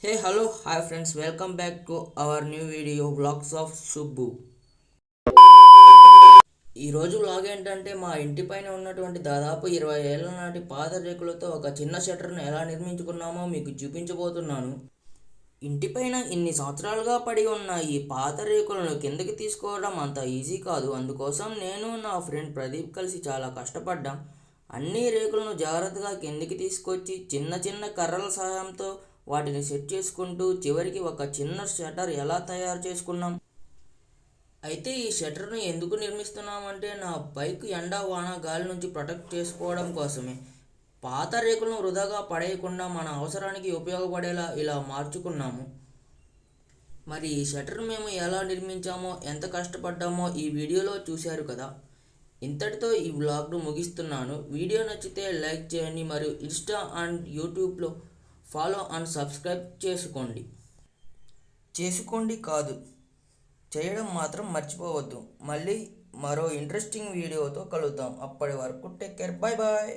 Hi friends, welcome back to our new video vlogs of Subbu. ఈరోజు vlog ఏంటంటే మా ఇంటి పైన ఉన్నటువంటి దాదాపు 20 ఏళ్ల నాటి పాత రేకులతో ఒక చిన్న షట్టర్ను ఎలా నిర్మించుకున్నామో మీకు చూపించబోతున్నాను. ఇంటిపైన ఇన్ని సంవత్సరాలుగా పడి ఉన్న ఈ పాత రేకులను కిందకి తీసుకోవడం అంత ఈజీ కాదు. అందుకోసం నేను నా ఫ్రెండ్ ప్రదీప్ కలిసి చాలా కష్టపడ్డాం. అన్ని రేకులను జాగ్రత్తగా కిందికి తీసుకొచ్చి చిన్న చిన్న కర్రల సహాయంతో వాటిని సెట్ చేసుకుంటూ చివరికి ఒక చిన్న షట్టర్ ఎలా తయారు చేసుకున్నాం. అయితే ఈ షట్టర్ను ఎందుకు నిర్మిస్తున్నామంటే నా బైక్ ఎండ వాన గాలి నుంచి ప్రొటెక్ట్ చేసుకోవడం కోసమే. పాత రేకులను వృధాగా పడేయకుండా మన అవసరానికి ఉపయోగపడేలా ఇలా మార్చుకున్నాము. మరి ఈ షట్టర్ మేము ఎలా నిర్మించామో ఎంత కష్టపడ్డామో ఈ వీడియోలో చూశారు కదా. ఇంతటితో ఈ వ్లాగ్ను ముగిస్తున్నాను. వీడియో నచ్చితే లైక్ చేయండి మరియు ఇన్స్టా అండ్ యూట్యూబ్లో ఫాలో అండ్ సబ్స్క్రైబ్ చేసుకోండి కాదు, చేయడం మాత్రం మర్చిపోవద్దు. మళ్ళీ మరో ఇంట్రెస్టింగ్ వీడియోతో కలుద్దాం. అప్పటి వరకు టేక్ కేర్, బాయ్ బాయ్.